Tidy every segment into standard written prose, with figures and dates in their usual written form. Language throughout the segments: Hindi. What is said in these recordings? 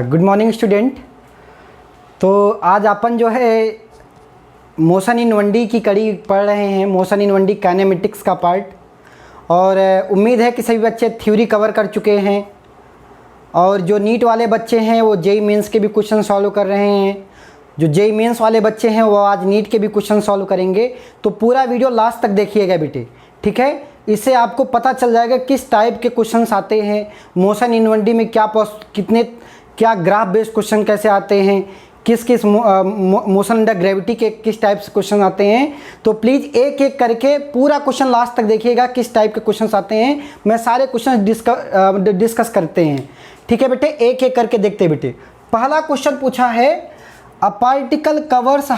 Good morning student. तो आज अपन जो है मोशन इन 1D की कड़ी पढ़ रहे हैं, मोशन इन 1D काइनेमेटिक्स का पार्ट। और उम्मीद है कि सभी बच्चे थ्योरी कवर कर चुके हैं और जो नीट वाले बच्चे हैं वो जेई मेंस के भी क्वेश्चन सॉल्व कर रहे हैं। जो जेई मेंस वाले बच्चे हैं वो आज नीट के भी क्वेश्चन सॉल्व करेंगे। तो पूरा वीडियो लास्ट तक देखिएगा बेटे, ठीक है। इससे आपको पता चल जाएगा किस टाइप के क्वेश्चंस आते हैं, मोशन इन 1D में क्या ग्राफ बेस्ड क्वेश्चन कैसे आते हैं, किस मोशन अंडर ग्रेविटी के किस टाइप से क्वेश्चन आते हैं। तो प्लीज़ एक एक करके पूरा क्वेश्चन लास्ट तक देखिएगा किस टाइप के क्वेश्चंस आते हैं। मैं सारे क्वेश्चन डिस्कस करते हैं, ठीक है बेटे। एक एक करके देखते हैं बेटे। पहला क्वेश्चन पूछा है, a particle covers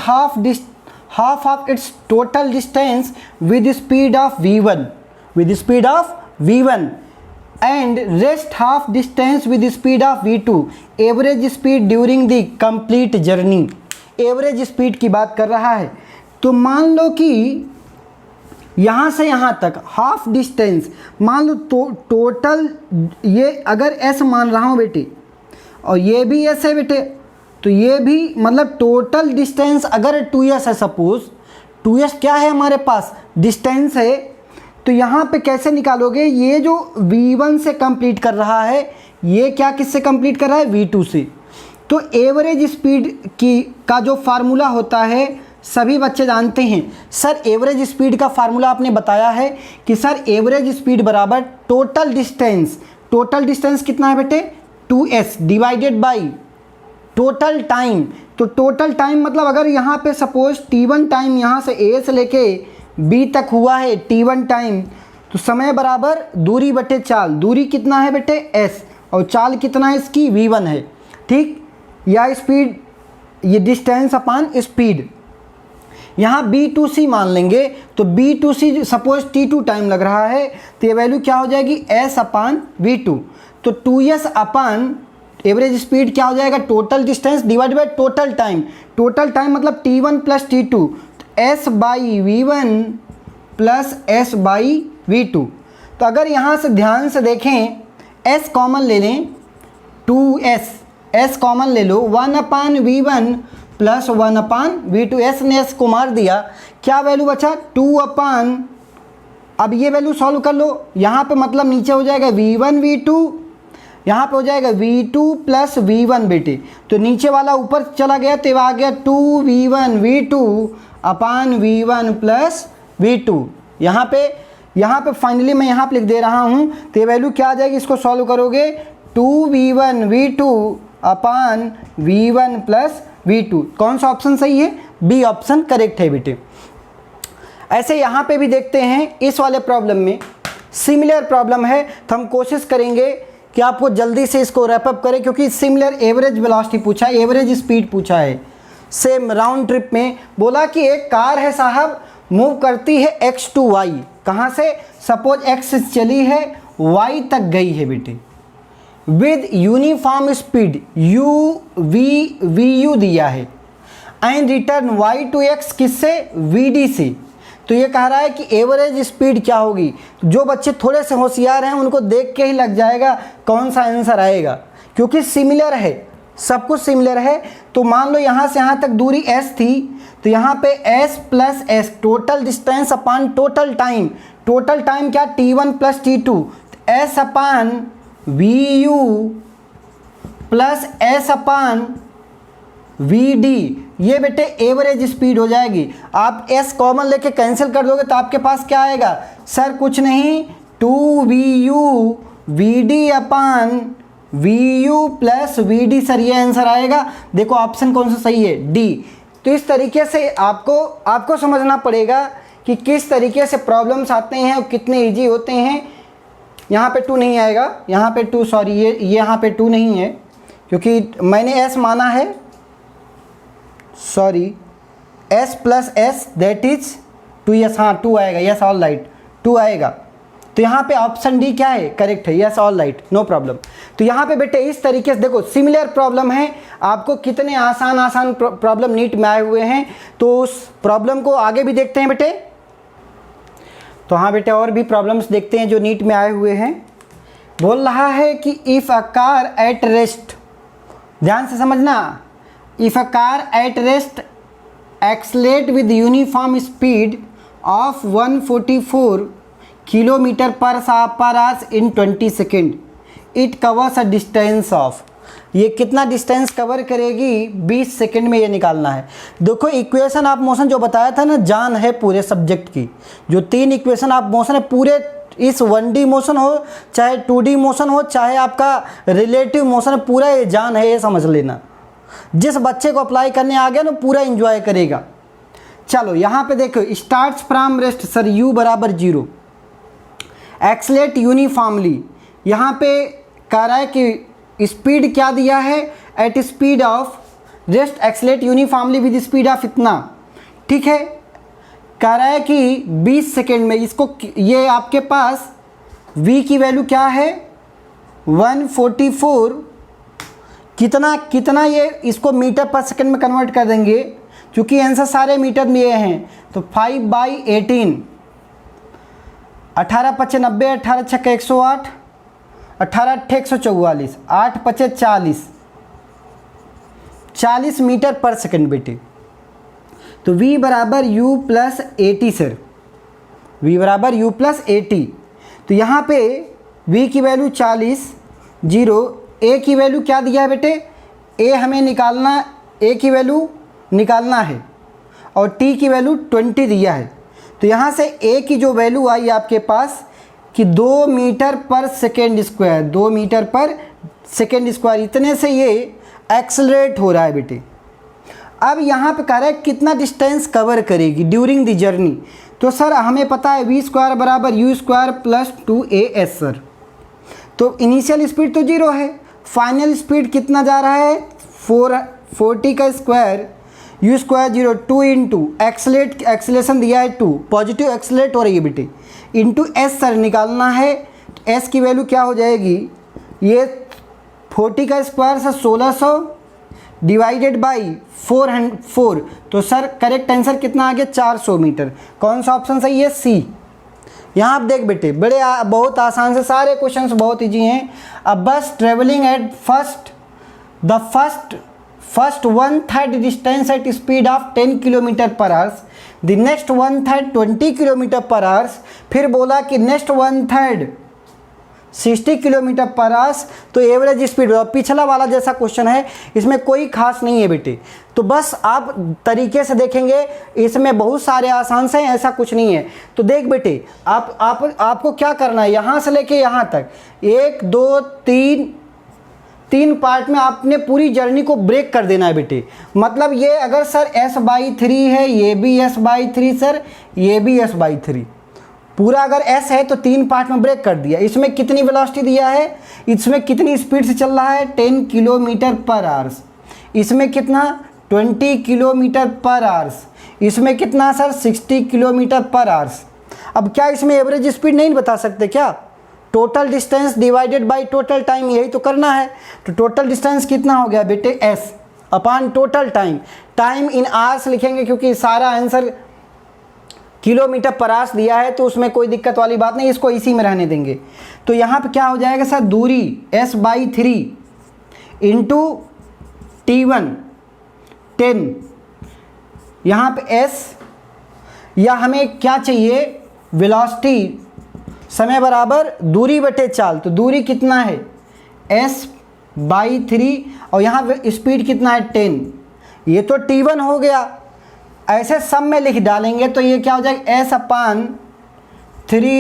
half of its total distance with the speed of v1 and rest half distance with the speed of v2, average speed during the complete journey। Average speed की बात कर रहा है। तो मान लो कि यहाँ से यहाँ तक हाफ डिस्टेंस मान लो, तो टोटल ये अगर s मान रहा हूँ बेटे और ये भी s है बेटे, तो ये भी मतलब टोटल डिस्टेंस अगर 2s है, सपोज 2s क्या है हमारे पास, डिस्टेंस है। तो यहाँ पे कैसे निकालोगे, ये जो v1 से कंप्लीट कर रहा है ये क्या किससे कंप्लीट कर रहा है, v2 से। तो एवरेज स्पीड का जो फार्मूला होता है सभी बच्चे जानते हैं। सर एवरेज स्पीड का फार्मूला आपने बताया है कि सर एवरेज स्पीड बराबर टोटल डिस्टेंस कितना है बेटे, 2s divided by total time. तो टोटल टाइम मतलब अगर यहाँ पे सपोज t1 टाइम यहाँ से a से लेके b तक हुआ है t1 टाइम, तो समय बराबर दूरी बटे चाल। दूरी कितना है बेटे s और चाल कितना है इसकी v1 है, ठीक। या स्पीड ये डिस्टेंस अपान स्पीड। यहाँ b2c मान लेंगे तो b2c सपोज t2 टाइम लग रहा है तो ये वैल्यू क्या हो जाएगी s अपान v2। तो 2s अपान एवरेज स्पीड क्या हो जाएगा, total distance divide by total time. Total time मतलब t1 plus t2, s by v1 plus s by v2। तो अगर यहाँ से ध्यान से देखें, s कॉमन ले लें, 2s कॉमन ले लो, 1 अपान v1 प्लस 1 अपान v2। s ने s को मार दिया, क्या वैल्यू बचा 2 अपान। अब ये वैल्यू सॉल्व कर लो, यहाँ पे मतलब नीचे हो जाएगा v1 v2, यहाँ पे हो जाएगा v2 प्लस v1 बेटे। तो नीचे वाला ऊपर चला गया तो आ गया 2v1 v2 अपान v1 प्लस v2। यहाँ पे फाइनली मैं यहाँ पे लिख दे रहा हूँ तो ये वैल्यू क्या आ जाएगी, इसको सॉल्व करोगे 2v1 v2 अपान v1 प्लस v2। कौन सा ऑप्शन सही है, बी ऑप्शन करेक्ट है बेटे। ऐसे यहाँ पे भी देखते हैं, इस वाले प्रॉब्लम में सिमिलर प्रॉब्लम है तो हम कोशिश करेंगे कि आपको जल्दी से इसको रैपअप करें, क्योंकि सिमिलर एवरेज वेलोसिटी पूछा है, एवरेज स्पीड पूछा है। सेम राउंड ट्रिप में बोला कि एक कार है साहब, मूव करती है x टू y। कहाँ से, सपोज x से चली है y तक गई है बेटे, विद यूनिफॉर्म स्पीड vu दिया है, and return y to x किससे, vd से। तो ये कह रहा है कि एवरेज स्पीड क्या होगी। जो बच्चे थोड़े से होशियार हैं उनको देख के ही लग जाएगा कौन सा आंसर आएगा, क्योंकि सिमिलर है, सब कुछ सिमिलर है। तो मान लो यहाँ से यहाँ तक दूरी s थी, तो यहाँ पे s plus s total distance upon total time. Total time क्या, t1 plus t2, s upon vu plus s upon vd। ये बेटे एवरेज स्पीड हो जाएगी। आप s कॉमन लेके कैंसिल कर दोगे तो आपके पास क्या आएगा, सर कुछ नहीं 2vu vd अपान vu प्लस vd। सर ये आंसर आएगा। देखो ऑप्शन कौन सा सही है, डी। तो इस तरीके से आपको समझना पड़ेगा कि किस तरीके से प्रॉब्लम्स आते हैं और कितने ईजी होते हैं। यहाँ पे 2 नहीं आएगा, यहाँ पे 2 सॉरी ये यहाँ पे 2 नहीं है, क्योंकि मैंने s माना है, sorry s plus s that is 2s। हाँ 2 आएगा, यस ऑल राइट 2 आएगा। तो यहाँ पे ऑप्शन डी क्या है, करेक्ट है, yes all right, no problem. तो यहाँ पे बेटे इस तरीके से देखो सिमिलर प्रॉब्लम है, आपको कितने आसान प्रॉब्लम नीट में आए हुए हैं। तो उस प्रॉब्लम को आगे भी देखते हैं बेटे। तो हाँ बेटे और भी प्रॉब्लम्स देखते हैं जो नीट में आए हुए हैं। बोल रहा है कि if a car at rest ध्यान से समझना। If a car at rest accelerate with uniform speed of 144 kilometre per hours in 20 second, it covers a distance of, ये कितना डिस्टेंस कवर करेगी 20 सेकेंड में, ये निकालना है। देखो इक्वेशन ऑफ मोशन जो बताया था ना, जान है पूरे सब्जेक्ट की। जो 3 इक्वेशन ऑफ मोशन है पूरे, इस 1D मोशन हो चाहे 2D मोशन हो चाहे आपका रिलेटिव मोशन है, पूरा ये जान है, ये समझ लेना। जिस बच्चे को अप्लाई करने आ गया ना पूरा एंजॉय करेगा। चलो यहाँ पे देखो, starts from rest sir u बराबर 0, एक्सलेट यूनिफॉर्मली, यहाँ पे कह रहा है कि स्पीड क्या दिया है, at speed of rest accelerate uniformly with speed of इतना, ठीक है। कह रहा है कि 20 सेकेंड में इसको, ये आपके पास v की वैल्यू क्या है 144, कितना ये इसको मीटर पर सेकेंड में कन्वर्ट कर देंगे, क्योंकि आंसर सारे मीटर में ये हैं। तो 5/18, 18 पचे 90, 18 छक्के 108, 18 अट्ठे 144, 8 पचे 40 मीटर पर सेकेंड बेटे। तो v बराबर u प्लस 80 सर, v बराबर u प्लस 80। तो यहाँ पे v की वैल्यू 40, 0, a की वैल्यू क्या दिया है बेटे, a हमें निकालना, a की वैल्यू निकालना है और t की वैल्यू 20 दिया है। तो यहाँ से a की जो वैल्यू आई आपके पास कि 2 metre per second square, 2 metre per second square, इतने से ये एक्सलरेट हो रहा है बेटे। अब यहाँ पे कह रहा है कितना डिस्टेंस कवर करेगी ड्यूरिंग द जर्नी। तो सर हमें पता है v स्क्वायर बराबर u square plus 2as sir. तो इनिशियल स्पीड तो 0 है, फाइनल स्पीड कितना जा रहा है 440 का square, u square 0, 2 into acceleration दिया है 2, पॉजिटिव एक्सलेट हो रही है बेटे, इंटू s सर निकालना है। तो s की वैल्यू क्या हो जाएगी, ये 40 का स्क्वायर सर 1600 डिवाइडेड बाई 400। तो सर करेक्ट आंसर कितना आ गया 400 मीटर। कौन सा ऑप्शन सही है, सी। यहाँ आप देख बेटे बड़े बहुत आसान से, सारे क्वेश्चंस बहुत इजी हैं। अब bus travelling at first 1/3 distance at speed of 10 kilometre per hours, the next 1/3 20 kilometre per hours, फिर बोला कि नेक्स्ट 1/3 60 किलोमीटर पर आवर्स। तो एवरेज स्पीड, पिछला वाला जैसा क्वेश्चन है, इसमें कोई खास नहीं है बेटे। तो बस आप तरीके से देखेंगे, इसमें बहुत सारे आसान से, ऐसा कुछ नहीं है। तो देख बेटे आपको क्या करना है, यहाँ से लेके यहाँ तक 1 2 3 पार्ट में आपने पूरी जर्नी को ब्रेक कर देना है बेटे। मतलब ये अगर सर s/3 है, ये भी s/3 सर, ये भी s/3, पूरा अगर s है तो 3 पार्ट में ब्रेक कर दिया। इसमें कितनी वेलोसिटी दिया है, इसमें कितनी स्पीड से चल रहा है 10 किलोमीटर पर आवर्स, इसमें कितना 20 किलोमीटर पर आवर्स, इसमें कितना सर 60 किलोमीटर पर आवर्स। अब क्या इसमें एवरेज स्पीड नहीं बता सकते क्या, total distance divided by total time, यही तो करना है। तो टोटल डिस्टेंस कितना हो गया बेटे s upon total time, time in hours लिखेंगे क्योंकि सारा आंसर किलोमीटर पर आवर्स दिया है, तो उसमें कोई दिक्कत वाली बात नहीं, इसको इसी में रहने देंगे। तो यहाँ पे क्या हो जाएगा सर, दूरी s/3 इंटू t1 10, यहाँ पे s, या हमें क्या चाहिए वेलोसिटी, समय बराबर दूरी बटे चाल। तो दूरी कितना है s/3 और यहाँ पे स्पीड कितना है 10, ये तो t1 हो गया। ऐसे सब में लिख डालेंगे तो ये क्या हो जाएगा s/3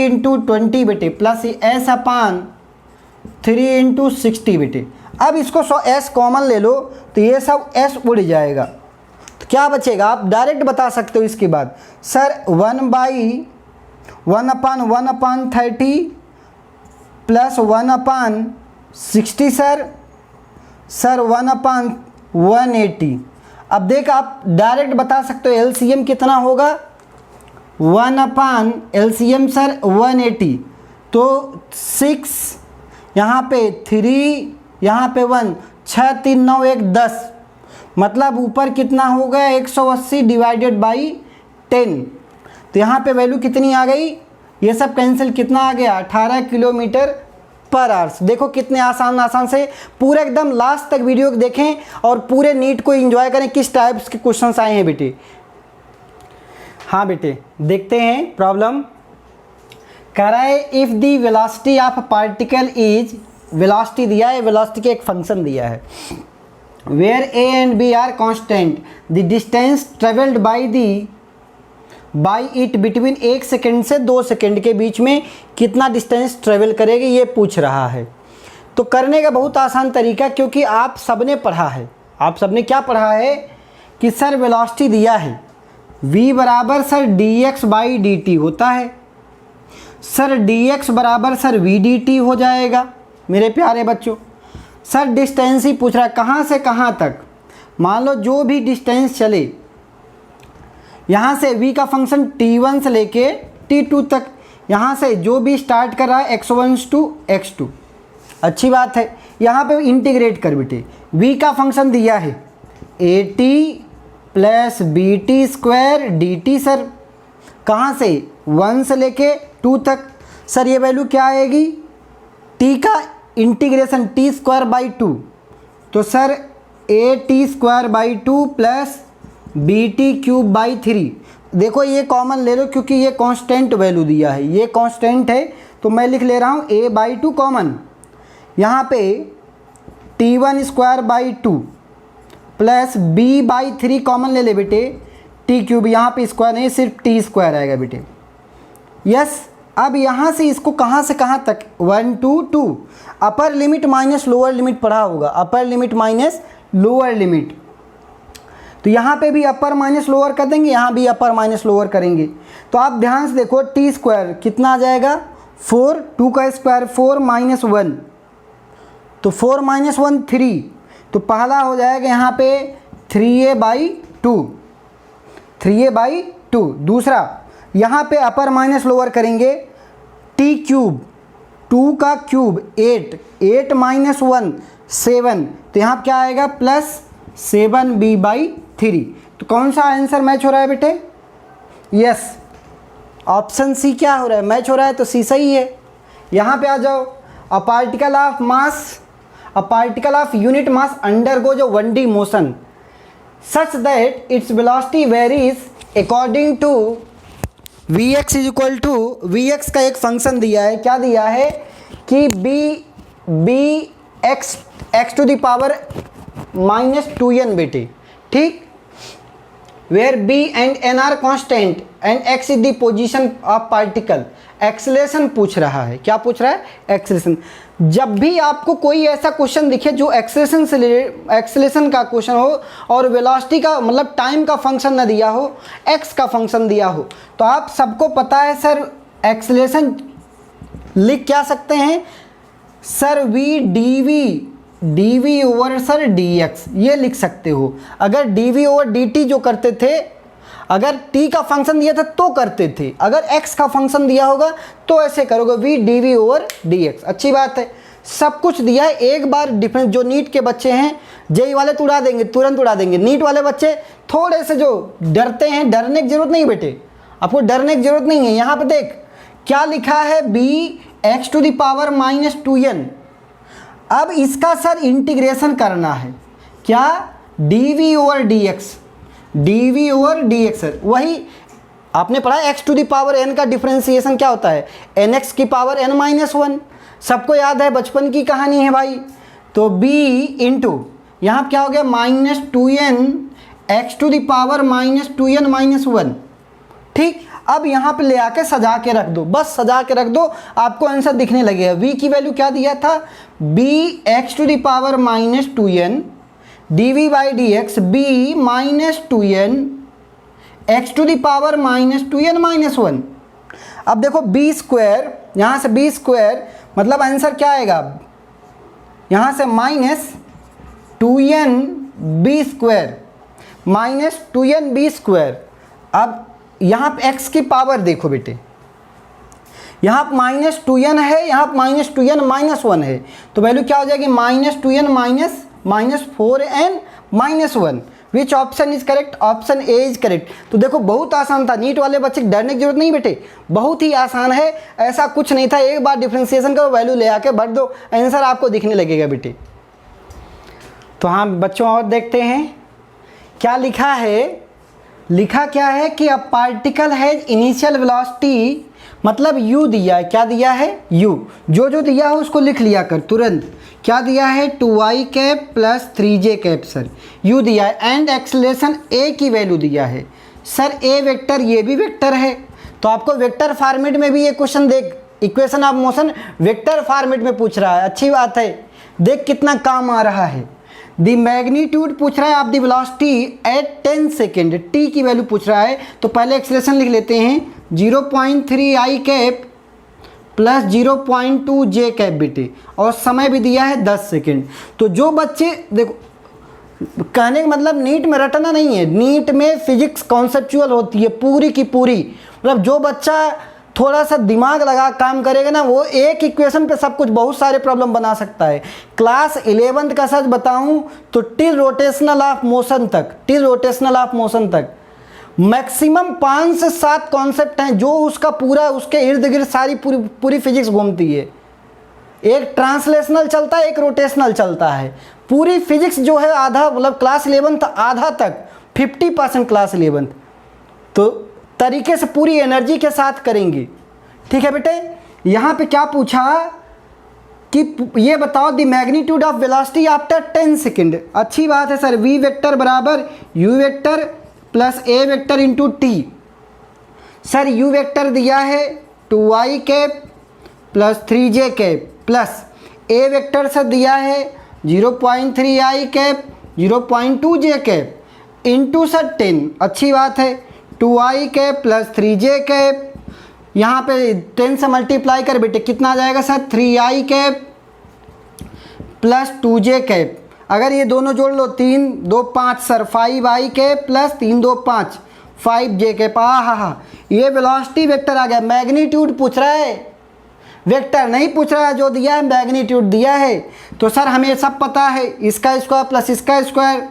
इंटू 20 बेटे, प्लस s/3 इंटू 60 बेटे। अब इसको s कॉमन ले लो तो ये सब s उड़ जाएगा, तो क्या बचेगा आप डायरेक्ट बता सकते हो इसके बाद, सर 1/1/30 प्लस 1/60 सर 1/180। अब देख आप डायरेक्ट बता सकते हो एलसीएम कितना होगा, 1/LCM सर 180। तो 6 यहाँ पे 3 यहाँ पे 1, 6 3 9 1 10, मतलब ऊपर कितना हो गया 180 डिवाइडेड बाई 10। तो यहाँ पे वैल्यू कितनी आ गई, ये सब कैंसिल, कितना आ गया 18 किलोमीटर पर आवर्स। देखो कितने आसान आसान से, पूरे एकदम लास्ट तक वीडियो देखें और पूरे नीट को एंजॉय करें किस टाइप्स के क्वेश्चंस आए हैं बेटे। हाँ बेटे देखते हैं प्रॉब्लम। कह रहा है if the velocity of particle is, velocity दिया है, वेलोसिटी का एक फंक्शन दिया है, where A and B are constant, the distance travelled by it between 1 second से 2 सेकेंड के बीच में कितना डिस्टेंस ट्रेवल करेगी, ये पूछ रहा है। तो करने का बहुत आसान तरीका, क्योंकि आप सबने पढ़ा है, आप सबने क्या पढ़ा है कि सर वेलोसिटी दिया है v बराबर सर dx बाई dt होता है, सर dx बराबर सर v dt हो जाएगा मेरे प्यारे बच्चों। सर डिस्टेंस ही पूछ रहा है, कहाँ से कहाँ तक। मान लो जो भी डिस्टेंस चले, यहाँ से v का फंक्शन t1 से लेके t2 तक, यहाँ से जो भी स्टार्ट कर रहा है x1 to x2, अच्छी बात है। यहाँ पे इंटीग्रेट कर बेटे, v का फंक्शन दिया है at plus bt square dt, sir कहाँ से 1 से लेके 2 तक, सर ये वैल्यू क्या आएगी, t का इंटीग्रेशन t स्क्वायर बाई 2, तो sir at square by 2 plus bt cube by 3। देखो ये कॉमन ले लो क्योंकि ये कांस्टेंट वैल्यू दिया है, ये कांस्टेंट है तो मैं लिख ले रहा हूँ a बाई 2 कॉमन। यहाँ पे t1 square by 2 plus b by 3 common ले ले बेटे, t क्यूब, यहाँ पे स्क्वायर नहीं सिर्फ t स्क्वायर आएगा बेटे। यस, अब यहाँ से इसको कहाँ से कहाँ तक 1 to 2, upper limit minus lower limit पढ़ा होगा, upper limit minus lower limit. तो यहाँ पे भी अपर माइनस लोअर कर देंगे, यहाँ भी अपर माइनस लोअर करेंगे। तो आप ध्यान से देखो टी स्क्वायर कितना आ जाएगा 4, 2 का स्क्वायर 4 माइनस 1, तो 4 माइनस 1 3, तो पहला हो जाएगा यहाँ पे 3a बाई 2, 3a बाई 2। दूसरा यहाँ पे अपर माइनस लोअर करेंगे, टी क्यूब 2 का क्यूब 8, 8 माइनस 1 7, तो यहाँ क्या आएगा प्लस 7b बाई 3। तो कौन सा आंसर मैच हो रहा है बेटे, यस ऑप्शन सी क्या हो रहा है, मैच हो रहा है, तो सी सही है। यहाँ पे आ जाओ, a particle of mass, a particle of unit mass undergoes 1D motion such that its velocity varies according to Vx is equal to, Vx का एक फंक्शन दिया है, क्या दिया है कि b x to the power minus 2n बेटे, ठीक, where b and n are constant and x is the position of particle. Acceleration पूछ रहा है, क्या पूछ रहा है, एक्सेलरेशन। जब भी आपको कोई ऐसा क्वेश्चन दिखे जो एक्सेलरेशन से एक्सेलरेशन का क्वेश्चन हो और वेलोसिटी का मतलब टाइम का फंक्शन न दिया हो, x का फंक्शन दिया हो, तो आप सबको पता है सर एक्सेलरेशन लिख क्या सकते हैं sir dv over sir dx, ये लिख सकते हो। अगर dv ओवर dt जो करते थे, अगर t का फंक्शन दिया था तो करते थे, अगर x का फंक्शन दिया होगा तो ऐसे करोगे v dv ओवर dx। अच्छी बात है, सब कुछ दिया है। एक बार डिफरेंस, जो नीट के बच्चे हैं, जेई वाले तो उड़ा देंगे, तुरंत उड़ा देंगे, नीट वाले बच्चे थोड़े से जो डरते हैं, डरने की जरूरत नहीं बेटे, आपको डरने की जरूरत नहीं है। यहाँ पे देख क्या लिखा है, b x to the power minus 2n। अब इसका सर इंटीग्रेशन करना है, क्या, dv over dx, dv over dx। Sir वही आपने पढ़ा x to the power n का डिफरेंशिएशन क्या होता है, nx की पावर n माइनस 1, सबको याद है, बचपन की कहानी है भाई। तो b इंटू यहाँ क्या हो गया minus 2n x to the power minus 2n minus 1, ठीक। अब यहाँ पे ले आके सजा के रख दो, बस सजा के रख दो, आपको आंसर दिखने लगेगा। v की वैल्यू क्या दिया था, b x to the power minus 2n dv by dx, b minus 2n x to the power minus 2n minus 1। अब देखो b स्क्वायर, यहाँ से b स्क्वायर मतलब आंसर क्या आएगा, यहाँ से minus 2n b square minus 2n b square. अब यहाँ पे x की पावर देखो बेटे, यहाँ माइनस 2n है, यहाँ माइनस 2n माइनस 1 है, तो वैल्यू क्या हो जाएगी minus 2n minus 4n minus 1 which option is correct? Option A is correct. तो देखो बहुत आसान था, नीट वाले बच्चे डरने की जरूरत नहीं बेटे, बहुत ही आसान है, ऐसा कुछ नहीं था। एक बार डिफ्रेंसिएशन का वैल्यू ले आके भर दो, आंसर आपको दिखने लगेगा बेटे। तो हाँ बच्चों, और देखते हैं क्या लिखा है। लिखा क्या है कि a particle has initial velocity, मतलब u दिया है। क्या दिया है? u। जो जो दिया है उसको लिख लिया कर तुरंत। क्या दिया है? 2i cap plus 3j cap sir, u दिया है। एंड एक्सेलरेशन a की वैल्यू दिया है सर, a वेक्टर, ये भी वेक्टर है। तो आपको वेक्टर फॉर्मेट में भी ये क्वेश्चन देख, equation of motion vector format में पूछ रहा है, अच्छी बात है। देख कितना काम आ रहा है। दी मैग्नीट्यूड पूछ रहा है आप the velocity at 10 second, T की वैल्यू पूछ रहा है। तो पहले एक्सेलरेशन लिख लेते हैं, 0.3 कैप प्लस 0.2 जे कैप बेटे, और समय भी दिया है 10 सेकेंड। तो जो बच्चे देखो, कहने का मतलब नीट में रटना नहीं है, नीट में फिजिक्स कॉन्सेप्चुअल होती है पूरी की पूरी। मतलब जो बच्चा थोड़ा सा दिमाग लगा काम करेगा ना, वो एक इक्वेशन पे सब कुछ, बहुत सारे प्रॉब्लम बना सकता है। क्लास 11th का सच बताऊं तो टिल रोटेशनल ऑफ मोशन तक, टिल रोटेशनल ऑफ मोशन तक मैक्सिमम 5 से 7 कॉन्सेप्ट हैं जो उसका पूरा, उसके इर्द गिर्द सारी पूरी फिजिक्स घूमती है। एक ट्रांसलेशनल चलता है, एक रोटेशनल चलता है। पूरी फिजिक्स जो है आधा, मतलब क्लास 11th आधा तक, 50% क्लास 11th तो तरीके से पूरी एनर्जी के साथ करेंगे। ठीक है बेटे। यहाँ पे क्या पूछा कि ये बताओ the magnitude of velocity after 10 second. अच्छी बात है सर, v वेक्टर बराबर u vector plus a vector into T. Sir u vector दिया है 2i cap plus 3j cap plus a vector sir दिया है 0.3i cap 0.2j cap into sir 10। अच्छी बात है, 2i cap plus 3j cap, यहाँ पे 10 से मल्टीप्लाई कर बेटे, कितना आ जाएगा sir? 3i cap plus 2j cap. अगर ये दोनों जोड़ लो, 3 2 5 sir, 5i cap plus 3 2 5 5j cap. हाँ, ये वेलोसिटी वेक्टर आ गया। मैग्नीट्यूड पूछ रहा है, वेक्टर नहीं पूछ रहा है, जो दिया है मैग्नीट्यूड दिया है। तो सर हमें सब पता है, इसका स्क्वायर प्लस इसका स्क्वायर,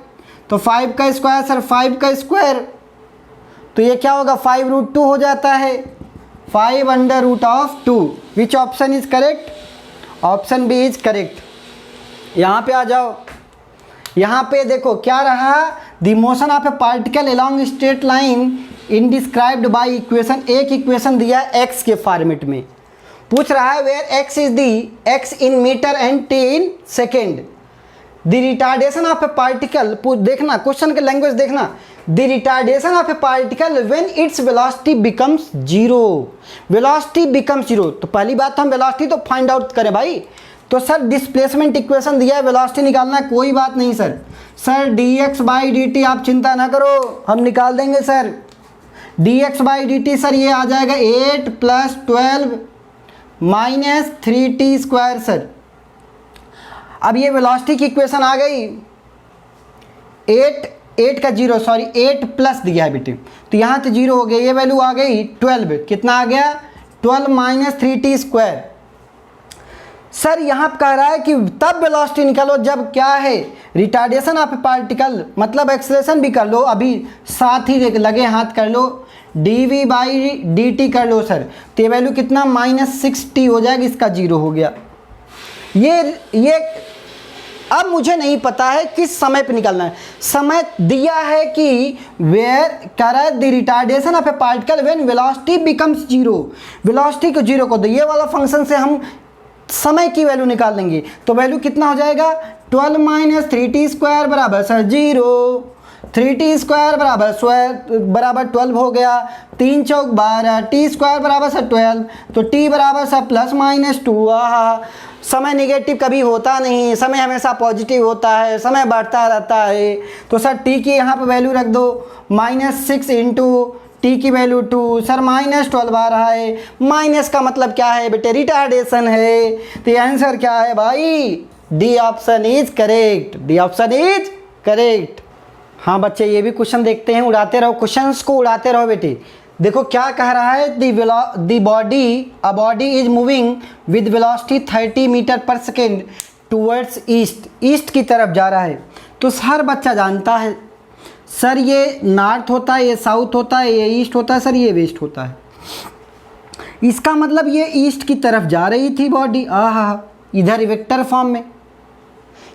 तो 5 का स्क्वायर सर 5 का स्क्वायर, तो ये क्या होगा? 5√2 हो जाता है, 5√2। Which option is correct? Option B is correct. यहाँ पे आ जाओ, यहाँ पे देखो क्या रहा, the motion of a particle along straight line in described by equation. एक इक्वेशन दिया है एक्स के फॉर्मेट में, पूछ रहा है where X is the X in metre and T in second. The retardation of a particle, देखना क्वेश्चन के लैंग्वेज देखना, the retardation of a particle when its velocity becomes zero. Velocity becomes zero, तो पहली बात तो हम वेलोसिटी तो फाइंड आउट करें भाई। तो सर डिस्प्लेसमेंट इक्वेशन दिया है, वेलोसिटी निकालना है, कोई बात नहीं सर। सर dx/dt आप चिंता ना करो, हम निकाल देंगे सर। dx/dt सर ये आ जाएगा 8 + 12 - 3t स्क्वायर सर। अब ये वेलोसिटी की इक्वेशन आ गई, 8 का 0 सॉरी 8 प्लस दिया है बेटे, तो यहाँ तो 0 हो गया, ये वैल्यू आ गई 12, कितना आ गया? 12 - 3t स्क्वायर। सर यहाँ कह रहा है कि तब वेलोसिटी निकालो जब क्या है, रिटार्डेशन ऑफ पार्टिकल, मतलब एक्सेलरेशन भी कर लो, अभी साथ ही लगे हाथ कर लो, dv/dt कर लो सर, तो ये वैल्यू कितना? -6t हो जाएगा, इसका 0 हो गया। ये अब मुझे नहीं पता है किस समय पे निकालना है। समय दिया है कि वेयर कह रहा है the retardation of a particle when velocity becomes zero, velocity को 0 को दो, ये वाला फंक्शन से हम समय की वैल्यू निकाल लेंगे। तो वैल्यू कितना हो जाएगा? 12 - 3t स्क्वायर बराबर सर 0, 3t स्क्वायर बराबर 12 हो गया, 3 चौक 12, t स्क्वायर बराबर सर 12, तो t बराबर सर +-2। समय निगेटिव कभी होता नहीं, समय हमेशा पॉजिटिव होता है, समय बढ़ता रहता है। तो सर t की यहाँ पे वैल्यू रख दो, -6 इंटू t की वैल्यू 2, सर -12 आ रहा है। माइनस का मतलब क्या है बेटे? रिटार्डेशन है। तो ये आंसर क्या है भाई? D option is correct, D option is correct. हाँ बच्चे, ये भी क्वेश्चन देखते हैं, उड़ाते रहो, क्वेश्चंस को उड़ाते रहो बेटे। देखो क्या कह रहा है, the body is moving with velocity 30 metre per second towards east, east की तरफ जा रहा है। तो हर बच्चा जानता है सर ये नॉर्थ होता है, ये साउथ होता है, ये ईस्ट होता है सर, ये वेस्ट होता है। इसका मतलब ये ईस्ट की तरफ जा रही थी बॉडी, आहा, इधर वेक्टर फॉर्म में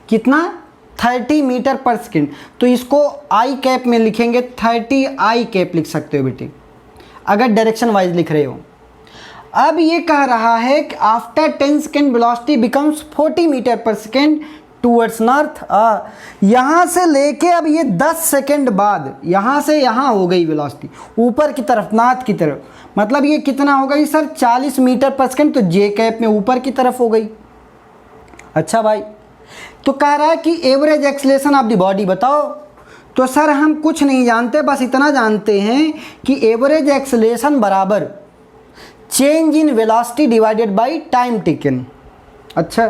कितना 30 मीटर पर सेकेंड। तो इसको आई कैप में लिखेंगे, 30 आई कैप लिख सकते हो बेटे अगर डायरेक्शन वाइज लिख रहे हो। अब ये कह रहा है कि after 10 second velocity becomes 40 metre per second towards north. यहाँ से लेके अब ये 10 सेकेंड बाद यहाँ से यहाँ हो गई वेलोसिटी ऊपर की तरफ, नॉर्थ की तरफ। मतलब ये कितना हो गई सर 40 मीटर पर सेकेंड, तो जे कैप में ऊपर की तरफ हो गई। अच्छा भाई, तो कह रहा है कि average acceleration of the body बताओ। तो सर हम कुछ नहीं जानते, बस इतना जानते हैं कि एवरेज एक्सेलरेशन बराबर change in velocity divided by time taken. अच्छा,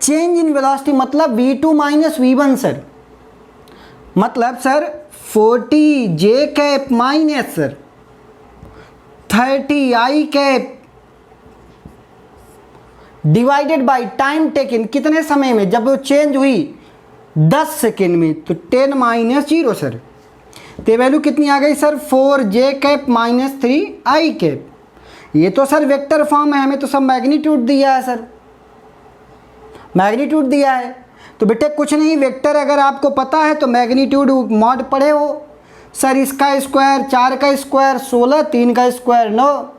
चेंज इन वेलोसिटी मतलब v2 माइनस v1 सर, मतलब sir 40 J cap minus sir 30 I cap divided by time taken, कितने समय में, जब वो चेंज हुई 10 सेकेंड में, तो 10 माइनस 0 सर, तो वैल्यू कितनी आ गई सर 4 जे कैप माइनस 3 आई कैप। ये तो सर वेक्टर फॉर्म है, हमें तो सब मैग्नीट्यूड दिया है सर, मैग्नीट्यूड दिया है। तो बेटे कुछ नहीं, वेक्टर अगर आपको पता है तो मैग्नीट्यूड मॉड पढ़े हो सर, इसका स्क्वायर 4 का स्क्वायर 16, 3 का स्क्वायर 9,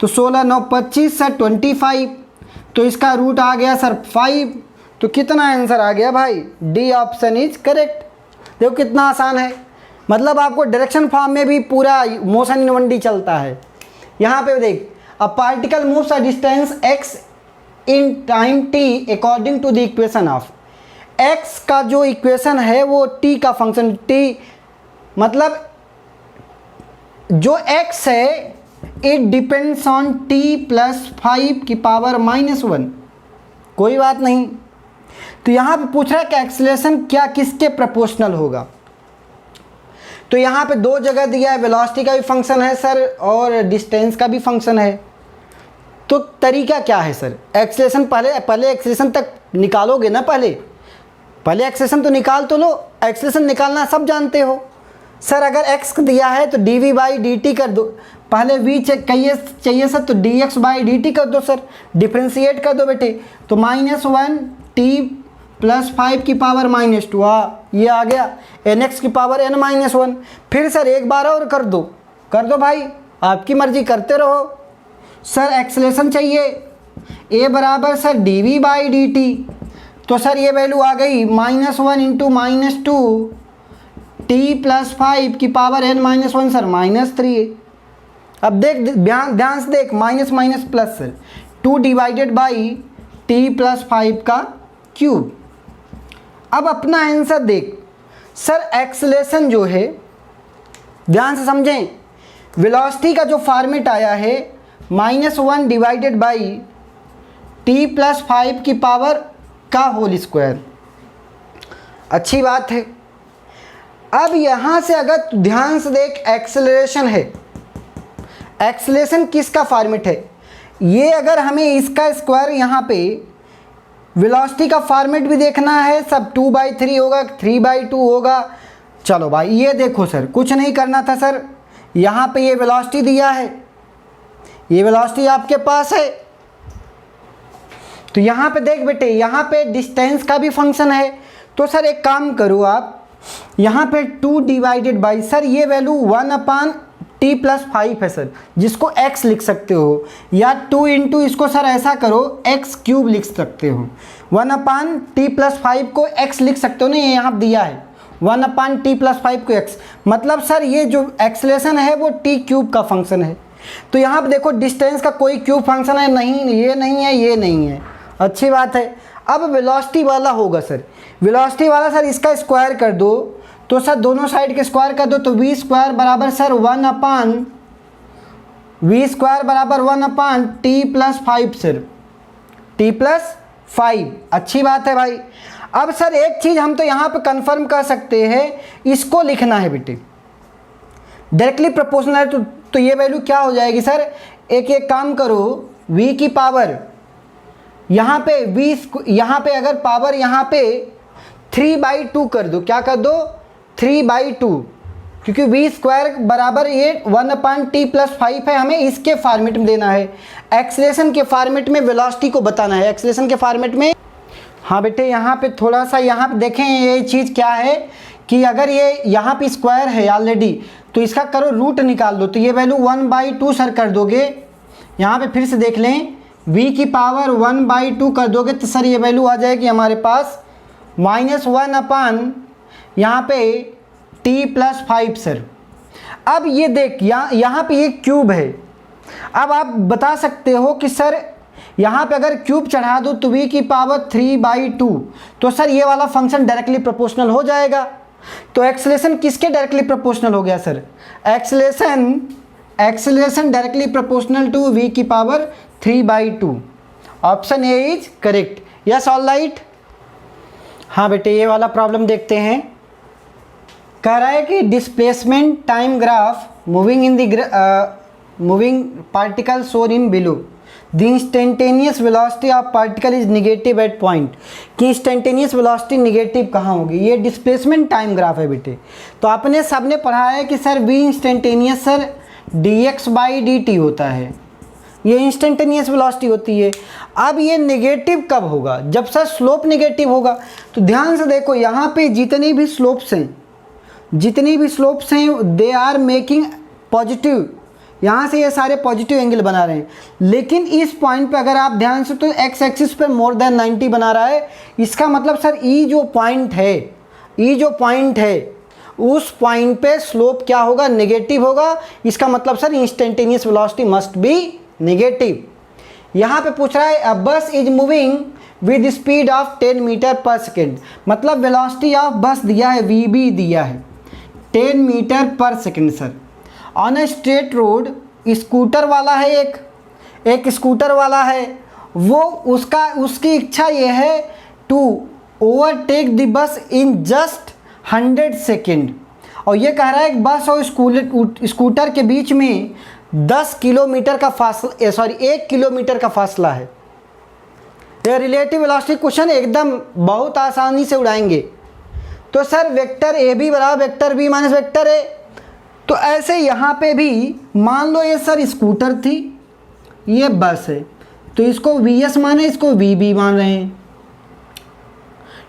तो 16 9 25 सर 25, तो इसका रूट आ गया सर 5। तो कितना आंसर आ गया भाई, डी ऑप्शन इज करेक्ट। देखो कितना आसान है, मतलब आपको डायरेक्शन फॉर्म में भी पूरा मोशन इन 1D चलता है। यहाँ पे देख, a particle moves a distance x in time t according to the equation of x का जो इक्वेशन है वो t का फंक्शन t, मतलब जो x है it depends on t plus 5 की पावर -1। कोई बात नहीं, तो यहाँ पे पूछ रहा है कि एक्सेलरेशन क्या किसके प्रोपोर्शनल होगा। तो यहाँ पे दो जगह दिया है, वेलोसिटी का भी फंक्शन है सर और डिस्टेंस का भी फंक्शन है। तो तरीका क्या है सर, एक्सेलरेशन पहले एक्सेलरेशन तक निकालोगे ना, पहले एक्सेलरेशन तो निकाल तो लो, एक्सेलरेशन निकालना सब जानते हो। सर अगर x दिया है तो dv बाई dt कर दो, पहले v चेक चाहिए सर, तो dx बाई dt कर दो सर, डिफ्रेंशिएट कर दो बेटे, तो -1 t प्लस 5 की पावर -2, ये आ गया nx की पावर n-1। फिर सर एक बार और कर दो भाई, आपकी मर्जी करते रहो। सर एक्सेलरेशन चाहिए, a बराबर सर dv बाई dt, तो सर ये वैल्यू आ गई -1 इंटू -2 t प्लस 5 की पावर n-1 सर -3। अब देख ध्यान से देख, minus minus plus sir 2 divided by t plus 5 का क्यूब। अब अपना आंसर देख सर, एक्सेलरेशन जो है ध्यान से समझें, वेलोसिटी का जो फॉर्मेट आया है -1 डिवाइडेड बाई t प्लस 5 की पावर का होल स्क्वायर, अच्छी बात है। अब यहाँ से अगर ध्यान से देख, एक्सेलरेशन है, एक्सेलरेशन किसका फॉर्मेट है, ये अगर हमें इसका स्क्वायर यहाँ पे वेलोसिटी का फॉर्मेट भी देखना है, सब 2/3 होगा, 3/2 होगा। चलो भाई ये देखो सर, कुछ नहीं करना था सर, यहाँ पे ये वेलोसिटी दिया है, ये वेलोसिटी आपके पास है, तो यहाँ पे देख बेटे, यहाँ पे डिस्टेंस का भी फंक्शन है। तो सर एक काम करो आप, यहाँ पे 2 डिवाइडेड बाई सर ये वैल्यू 1/t प्लस 5 है सर, जिसको x लिख सकते हो, या 2 इंटू इसको सर ऐसा करो x क्यूब लिख सकते हो, 1/t प्लस 5 को x लिख सकते हो ना, ये यहाँ दिया है 1/t प्लस 5 को x, मतलब सर ये जो एक्सेलरेशन है वो t क्यूब का फंक्शन है। तो यहाँ पे देखो डिस्टेंस का कोई क्यूब फंक्शन है नहीं, ये नहीं है, ये नहीं है, अच्छी बात है। अब वेलोसिटी वाला होगा सर, वेलोसिटी वाला सर इसका स्क्वायर कर दो, तो सर दोनों साइड के स्क्वायर कर दो, तो v स्क्वायर बराबर sir 1/t plus 5 sir, t plus 5, अच्छी बात है भाई। अब सर एक चीज़ हम तो यहाँ पे कंफर्म कर सकते हैं, इसको लिखना है बेटे डायरेक्टली प्रोपोर्शनल है, तो ये वैल्यू क्या हो जाएगी सर, एक काम करो, v की पावर यहाँ पे यहाँ पे अगर पावर यहाँ पे 3/2 कर दो, क्या कर दो 3/2, क्योंकि वी स्क्वायर बराबर ये 1/t+5 है, हमें इसके फॉर्मेट में देना है। एक्सेलरेशन के फॉर्मेट में वेलोसिटी को बताना है, एक्सेलरेशन के फॉर्मेट में। हाँ बेटे यहाँ पे थोड़ा सा यहाँ पे देखें, ये चीज़ क्या है कि अगर ये यहाँ पे स्क्वायर है ऑलरेडी, तो इसका करो रूट निकाल दो, तो ये वैल्यू 1/2 सर कर दोगे। यहाँ पे फिर से देख लें, v की पावर 1/2 कर दोगे तो सर ये वैल्यू आ जाएगी हमारे पास -1 यहाँ पे t+5 सर। अब ये देख यहाँ पे ये क्यूब है। अब आप बता सकते हो कि सर यहाँ पे अगर क्यूब चढ़ा दो तो v की पावर 3/2, तो सर ये वाला फंक्शन डायरेक्टली प्रोपोर्शनल हो जाएगा। तो एक्सेलरेशन किसके डायरेक्टली प्रोपोर्शनल हो गया sir? Acceleration directly proportional to v की power 3/2। Option A is correct. Yes, all right. हाँ बेटे ये वाला प्रॉब्लम देखते हैं। कह रहा है कि displacement time graph moving particle shown in below, the instantaneous velocity of particle is negative at point. कि इंस्टेंटेनियस वेलोसिटी नेगेटिव कहाँ होगी? ये डिस्प्लेसमेंट टाइम ग्राफ है बेटे। तो आपने सबने पढ़ा है कि sir v instantaneous sir dx/dt होता है, ये इंस्टेंटेनियस वेलोसिटी होती है। अब ये नेगेटिव कब होगा? जब सर स्लोप नेगेटिव होगा। तो ध्यान से देखो, यहाँ पे जितनी भी स्लोप्स हैं दे आर मेकिंग पॉजिटिव, यहाँ से ये सारे पॉजिटिव एंगल बना रहे हैं। लेकिन इस पॉइंट पे अगर आप ध्यान से, तो एक्स एक्सिस पे मोर देन 90 बना रहा है। इसका मतलब सर ई जो पॉइंट है उस पॉइंट पे स्लोप क्या होगा? नेगेटिव होगा। इसका मतलब sir instantaneous velocity must be negative. यहाँ पे पूछ रहा है a bus is moving with speed of 10 metre per second. मतलब वेलोसिटी ऑफ बस दिया है, वीबी दिया है 10 metre per second sir. On a straight road scooter वाला है, एक स्कूटर वाला है, वो उसकी इच्छा ये है to overtake the bus in just 100 second. और ये कह रहा है कि बस और स्कूटर के बीच में 1 किलोमीटर का फासला है। ये रिलेटिव वेलोसिटी क्वेश्चन एकदम बहुत आसानी से उड़ाएंगे। तो सर वेक्टर ए बी बराबर vector B minus vector A. तो ऐसे यहाँ पे भी मान लो ये सर स्कूटर थी, ये बस है, तो इसको वीएस माने, इसको वीबी मान रहे हैं।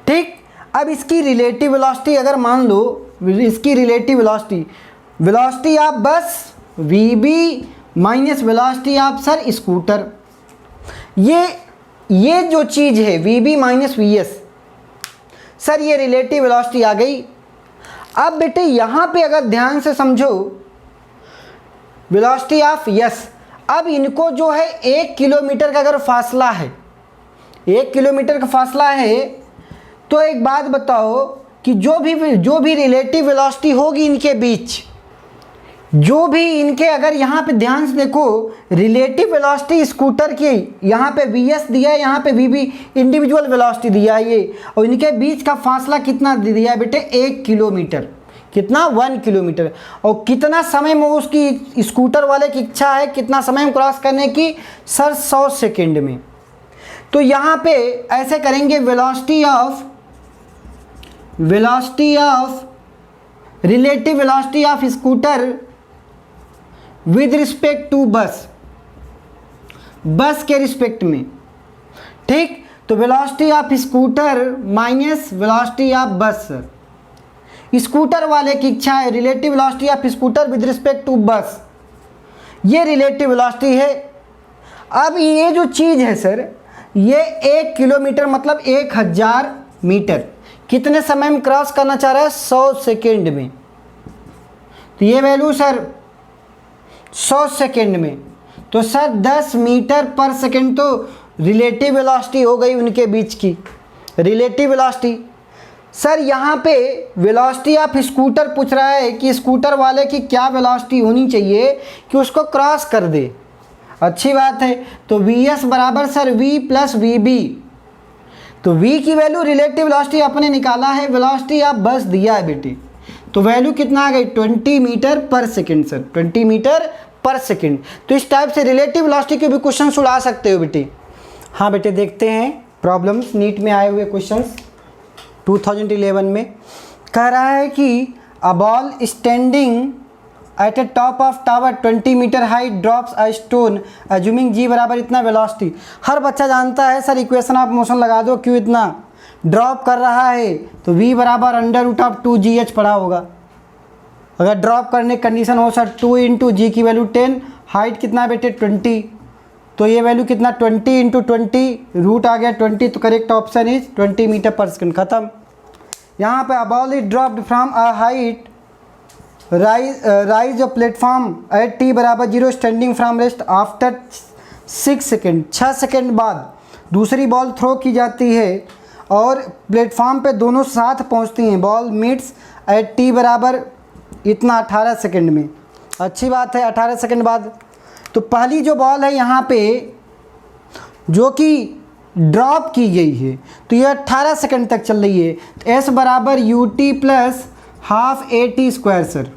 ठीक, अब इसकी रिलेटिव वेलोसिटी अगर मान लो, इसकी रिलेटिव वेलोसिटी ऑफ बस VB minus velocity of sir scooter, ये जो चीज़ है वीबी माइनस वीएस, सर ये रिलेटिव वेलोसिटी आ गई। अब बेटे यहाँ पे अगर ध्यान से समझो, वेलोसिटी ऑफ यस, अब इनको जो है 1 किलोमीटर का अगर फासला है, 1 किलोमीटर का फासला है, तो एक बात बताओ कि जो भी रिलेटिव वेलोसिटी होगी इनके बीच, जो भी इनके, अगर यहाँ पे ध्यान से देखो रिलेटिव वेलोसिटी स्कूटर की यहाँ पे वीएस दिया है, यहाँ पे वीबी इंडिविजुअल वेलोसिटी दिया है ये, और इनके बीच का फासला कितना दिया है बेटे? 1 किलोमीटर। कितना? 1 किलोमीटर। और कितना समय में उसकी स्कूटर वाले की इच्छा है कितना समय में क्रॉस करने की? सर 100 सेकेंड में। तो यहाँ पे ऐसे करेंगे, velocity of relative velocity of scooter with respect to bus के रिस्पेक्ट में। ठीक, तो velocity of scooter minus velocity of bus. Scooter वाले की इच्छा है relative velocity of scooter with respect to bus, ये रिलेटिव वेलोसिटी है। अब ये जो चीज़ है सर, ये 1 किलोमीटर मतलब 1000 मीटर कितने समय में क्रॉस करना चाह रहा है? 100 सेकेंड में। तो ये वैल्यू सर 100 सेकेंड में, तो सर 10 मीटर पर सेकेंड तो रिलेटिव वेलोसिटी हो गई उनके बीच की रिलेटिव वेलोसिटी। सर यहाँ पे वेलोसिटी ऑफ स्कूटर पूछ रहा है कि स्कूटर वाले की क्या वेलोसिटी होनी चाहिए कि उसको क्रॉस कर दे। अच्छी बात है। तो Vs बराबर सर V प्लस VB। तो V की वैल्यू रिलेटिव वेलोसिटी अपने निकाला है, वेलोसिटी ऑफ बस दिया है बेटी, तो वैल्यू कितना आ गई? 20 metre per second sir, 20 metre per second. तो इस टाइप से रिलेटिव वेलोसिटी के भी क्वेश्चन उड़ा सकते हो बेटी। हाँ बेटे देखते हैं प्रॉब्लम्स नीट में आए हुए क्वेश्चंस 2011 में। कह रहा है कि a ball standing at a top of tower 20 metre height drops a stone assuming G बराबर इतना वेलोसिटी। हर बच्चा जानता है सर इक्वेशन ऑफ मोशन लगा दो, क्यों इतना ड्रॉप कर रहा है, तो v बराबर √2gh पढ़ा होगा। अगर ड्रॉप करने की कंडीशन हो सर 2 इंटू जी की वैल्यू 10, हाइट कितना बेटे 20, तो ये वैल्यू कितना 20 इंटू 20, रूट आ गया 20, तो correct option is 20 metre per second. खत्म। यहाँ पे अ ball is dropped from a height rise platform at T बराबर 0 standing from rest after 6 second. 6 second बाद दूसरी बॉल थ्रो की जाती है और प्लेटफॉर्म पे दोनों साथ पहुंचती हैं। बॉल मीट्स एट टी बराबर इतना 18 सेकेंड में। अच्छी बात है, 18 सेकेंड बाद। तो पहली जो बॉल है यहाँ पे जो कि ड्रॉप की गई है, तो ये 18 सेकेंड तक चल रही है। तो एस बराबर U T plus half A T square sir.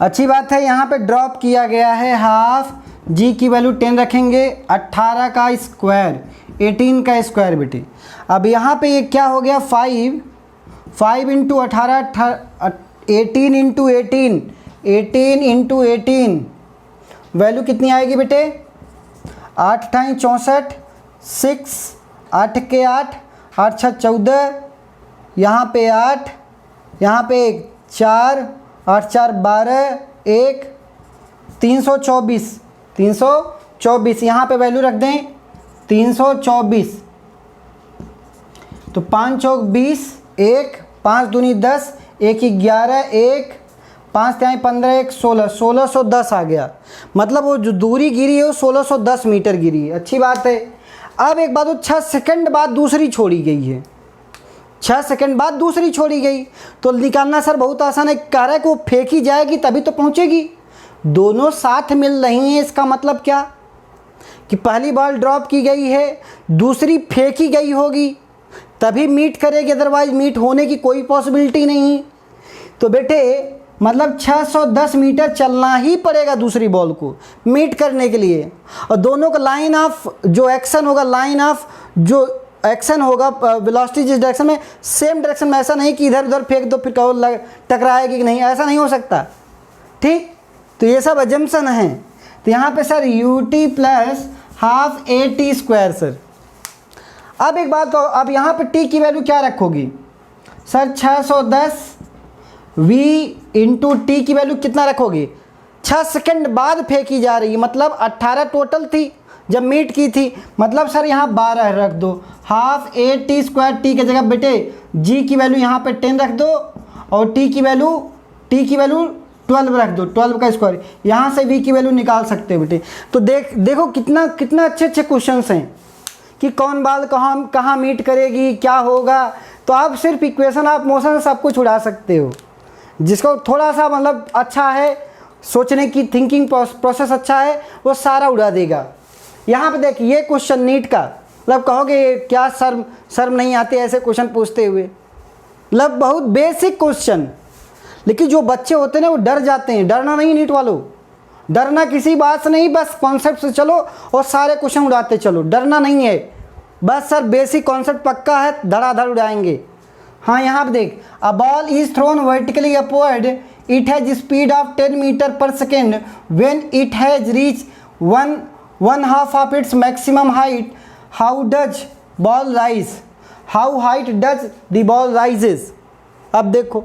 अच्छी बात है, यहाँ पे ड्रॉप किया गया है हाफ, जी की वैल्यू 10 रखेंगे, 18 का स्क्वायर 18 का स्क्वायर बेटे। अब यहाँ पे ये क्या हो गया 5 इंटू 18 18 इंटू 18 18 इंटू 18 वैल्यू कितनी आएगी बेटे 8 टाइम 64 6 8 के 8 8 6 14, यहाँ पे 8, यहाँ पे 4 8 4 12 1 324 यहाँ पे वैल्यू रख दें 324, तो 5 चौक 20 1 5 दूनी 10 1 11 1 5 तिहाई 15 1 16 1610 आ गया। मतलब वो जो दूरी गिरी है वो 1610 मीटर गिरी है। अच्छी बात है। अब एक बात, वो 6 सेकंड बाद दूसरी छोड़ी गई है, 6 सेकंड बाद दूसरी छोड़ी गई, तो निकालना सर बहुत आसान है। कह रहा है कि वो फेंकी जाएगी तभी तो पहुंचेगी, दोनों साथ मिल रही हैं। इसका मतलब क्या कि पहली बॉल ड्रॉप की गई है, दूसरी फेंकी गई होगी तभी मीट करेगी, अदरवाइज मीट होने की कोई पॉसिबिलिटी नहीं। तो बेटे मतलब 610 मीटर चलना ही पड़ेगा दूसरी बॉल को मीट करने के लिए। और दोनों का लाइन ऑफ जो एक्शन होगा, लाइन ऑफ जो एक्शन होगा वेलोसिटी जिस डायरेक्शन में, सेम डायरेक्शन में। ऐसा नहीं कि इधर उधर फेंक दो फिर कहो टकराएगी कि नहीं, ऐसा नहीं हो सकता। ठीक, तो ये सब अजम्पशन है। तो यहाँ पे sir U T plus half A T square sir. अब एक बात, तो अब यहाँ पे टी की वैल्यू क्या रखोगी सर 610 v इंटू टी की वैल्यू कितना रखोगे 6 सेकंड बाद फेंकी जा रही है, मतलब 18 टोटल थी जब मीट की थी, मतलब सर यहाँ 12 रख दो। Half A T square, T की जगह बेटे जी की वैल्यू यहाँ पे 10 रख दो और टी की वैल्यू 12 रख दो, 12 का स्क्वायर। यहाँ से v की वैल्यू निकाल सकते हो बेटे। तो देखो कितना अच्छे क्वेश्चंस हैं कि कौन बॉल कहाँ मीट करेगी, क्या होगा। तो आप सिर्फ इक्वेशन ऑफ मोशन से सब कुछ उड़ा सकते हो। जिसको थोड़ा सा मतलब अच्छा है, सोचने की थिंकिंग प्रोसेस अच्छा है, वो सारा उड़ा देगा। यहाँ पे देखिए ये क्वेश्चन नीट का, मतलब कहोगे क्या शर्म नहीं आती ऐसे क्वेश्चन पूछते हुए, मतलब बहुत बेसिक क्वेश्चन। लेकिन जो बच्चे होते हैं ना वो डर जाते हैं। डरना नहीं नीट वालों, डरना किसी बात से नहीं, बस कॉन्सेप्ट से चलो और सारे क्वेश्चन उड़ाते चलो। डरना नहीं है, बस सर बेसिक कॉन्सेप्ट पक्का है, धड़ाधड़ उड़ाएंगे। हाँ यहाँ पे देख, a ball is thrown vertically upward, it has speed of 10 metre per second when it has reach one half of its maximum height, how does ball rise, how height does the ball rises. अब देखो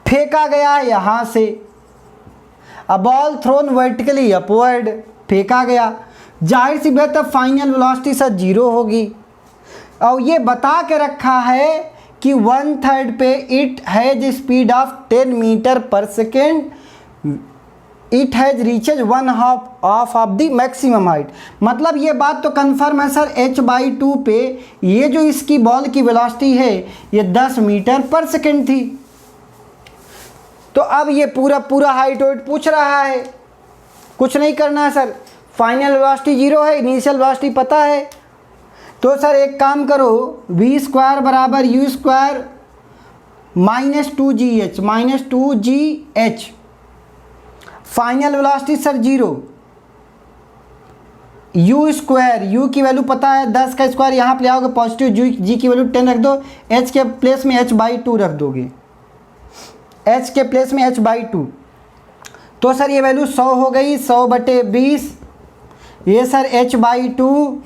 फेंका गया है यहाँ से, a ball thrown vertically upward, फेंका गया, जाहिर सी बात है फाइनल वेलोसिटी सर 0 होगी। और ये बता के रखा है कि 1/3 पे it has speed of 10 metre per second, it has reaches 1/2 of the maximum height. मतलब ये बात तो कन्फर्म है सर h/2 पे ये जो इसकी बॉल की वेलोसिटी है ये 10 मीटर पर सेकेंड थी। तो अब ये पूरा हाइट वाइट पूछ रहा है, कुछ नहीं करना है सर, फाइनल वेलोसिटी 0 है, इनिशियल वेलोसिटी पता है। तो सर एक काम करो, v स्क्वायर बराबर u square -2gh final velocity sir 0, u square, u की वैल्यू पता है 10 का स्क्वायर, यहाँ पे ले आओगे पॉजिटिव, g की वैल्यू 10 रख दो, h के प्लेस में h/2 रख दोगे। h के प्लेस में h/2, तो सर ये वैल्यू 100 हो गई, 100/20। ये सर h/2,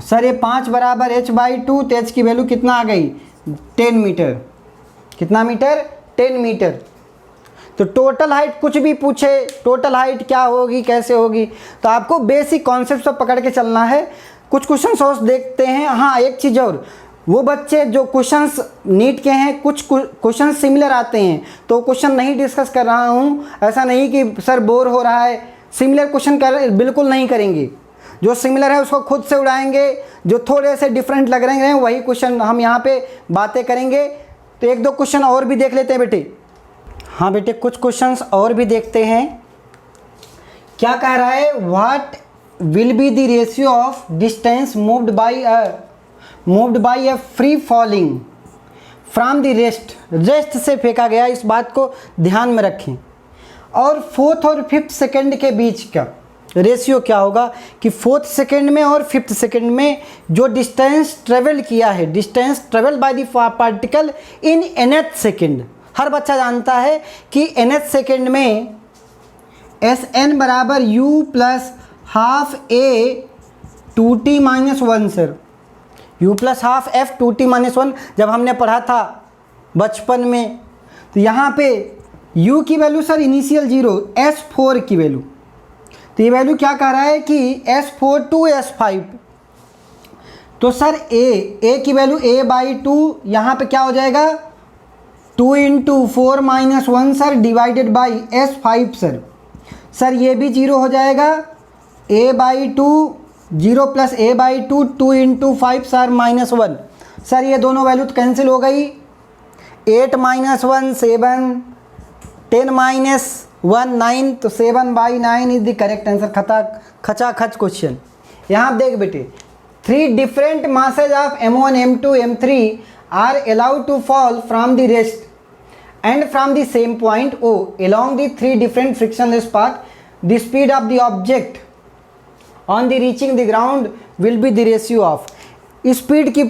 सर ये 5 बराबर h/2, तो h की वैल्यू कितना आ गई 10 मीटर। कितना मीटर 10 मीटर। तो टोटल हाइट कुछ भी पूछे, टोटल हाइट क्या होगी कैसे होगी, तो आपको बेसिक कॉन्सेप्ट सब पकड़ के चलना है। कुछ क्वेश्चन और देखते हैं। हाँ एक चीज़ और, वो बच्चे जो क्वेश्चंस नीट के हैं कुछ क्वेश्चन सिमिलर आते हैं, तो क्वेश्चन नहीं डिस्कस कर रहा हूँ। ऐसा नहीं कि सर बोर हो रहा है, सिमिलर क्वेश्चन बिल्कुल नहीं करेंगे। जो सिमिलर है उसको खुद से उड़ाएंगे, जो थोड़े से डिफरेंट लग रहे हैं वही क्वेश्चन हम यहाँ पे बातें करेंगे। तो एक दो क्वेश्चन और भी देख लेते हैं बेटे। हाँ बेटे कुछ क्वेश्चंस और भी देखते हैं। क्या कह रहा है, what will be the ratio of distance moved by a free falling from the rest से फेंका गया, इस बात को ध्यान में रखें। और 4th और 5th सेकेंड के बीच का रेशियो क्या होगा कि 4th सेकेंड में और 5th सेकेंड में जो डिस्टेंस ट्रेवल किया है, distance travel by the particle in nth second. हर बच्चा जानता है कि nth सेकेंड में Sn बराबर u plus half a 2t minus 1 sir, u plus half f 2t minus 1 जब हमने पढ़ा था बचपन में। तो यहाँ पे u की वैल्यू सर इनिशियल 0, S4 की वैल्यू, तो ये वैल्यू क्या कह रहा है कि S4 to S5। तो सर a की वैल्यू a/2, यहाँ पे क्या हो जाएगा 2 × 4 - 1 sir divided by S5 sir. Sir ये भी 0 हो जाएगा, a/2 0 plus a/2 2 × 5 sir -1। Sir ये दोनों वैल्यू तो कैंसिल हो गई, 8 - 1 7, 10 - 1 9, तो 7/9 इज द करेक्ट आंसर। खचाखच क्वेश्चन। यहाँ देख बेटे, 3 different masses of m1 m2 m3 are allowed to fall from the rest and from the same point O along the 3 different frictionless path. The speed of the object on the reaching the ground will be the ratio of। Speed की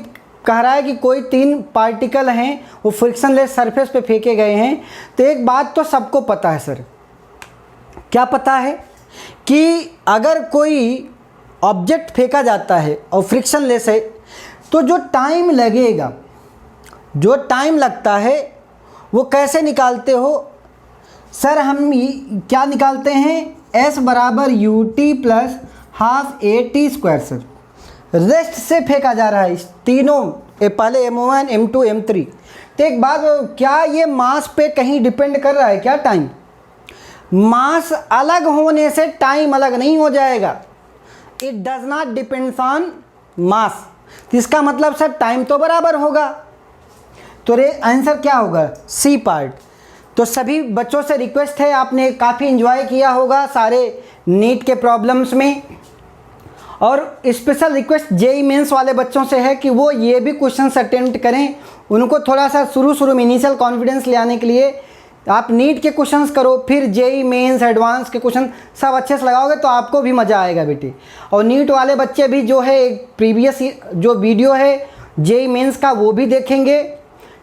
कह रहा है कि कोई 3 पार्टिकल हैं वो फ्रिक्शनलेस सरफेस पे फेंके गए हैं। तो एक बात तो सबको पता है सर, क्या पता है कि अगर कोई ऑब्जेक्ट फेंका जाता है और फ्रिक्शनलेस है तो जो टाइम लगेगा, जो टाइम लगता है वो कैसे निकालते हो सर? हम क्या निकालते हैं, S बराबर ut plus half AT square sir. Rest से फेंका जा रहा है इस तीनों, पहले m1 m2 m3। तो एक बात, क्या ये मास पे कहीं डिपेंड कर रहा है क्या टाइम? मास अलग होने से टाइम अलग नहीं हो जाएगा। It does not depends on मास। इसका मतलब सर टाइम तो बराबर होगा। तो आंसर क्या होगा, सी पार्ट। तो सभी बच्चों से रिक्वेस्ट है, आपने काफ़ी एंजॉय किया होगा सारे नीट के प्रॉब्लम्स में, और स्पेशल रिक्वेस्ट जेई मेंस वाले बच्चों से है कि वो ये भी क्वेश्चंस अटेम्प्ट करें। उनको थोड़ा सा शुरू में इनिशियल कॉन्फिडेंस ले आने के लिए आप नीट के क्वेश्चंस करो, फिर जेई मेंस एडवांस के क्वेश्चन सब अच्छे से लगाओगे तो आपको भी मज़ा आएगा बेटे। और नीट वाले बच्चे भी जो है एक प्रीवियस जो वीडियो है जेई मेंस का वो भी देखेंगे।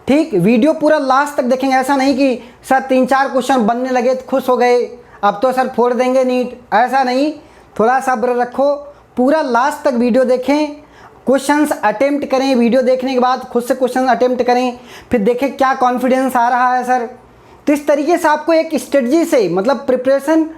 ठीक, वीडियो पूरा लास्ट तक देखेंगे। ऐसा नहीं कि सर 3-4 क्वेश्चन बनने लगे तो खुश हो गए, अब तो सर फोड़ देंगे नीट, ऐसा नहीं। थोड़ा सब्र रखो, पूरा लास्ट तक वीडियो देखें, क्वेश्चंस अटेम्प्ट करें। वीडियो देखने के बाद खुद से क्वेश्चन अटेम्प्ट करें, फिर देखें क्या कॉन्फिडेंस आ रहा है सर। तो इस तरीके से आपको एक स्ट्रेटजी से, मतलब प्रिपरेशन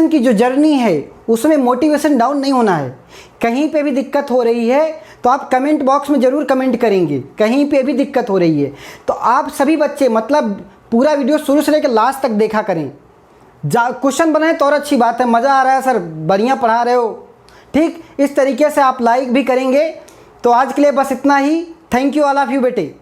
की जो जर्नी है उसमें मोटिवेशन डाउन नहीं होना है। कहीं पे भी दिक्कत हो रही है तो आप कमेंट बॉक्स में ज़रूर कमेंट करेंगे, कहीं पे भी दिक्कत हो रही है तो आप सभी बच्चे मतलब पूरा वीडियो शुरू से लेकर लास्ट तक देखा करें। क्वेश्चन बनाए तो और अच्छी बात है, मज़ा आ रहा है सर, बढ़िया पढ़ा रहे हो। ठीक, इस तरीके से आप लाइक भी करेंगे। तो आज के लिए बस इतना ही। Thank you all of you बेटे।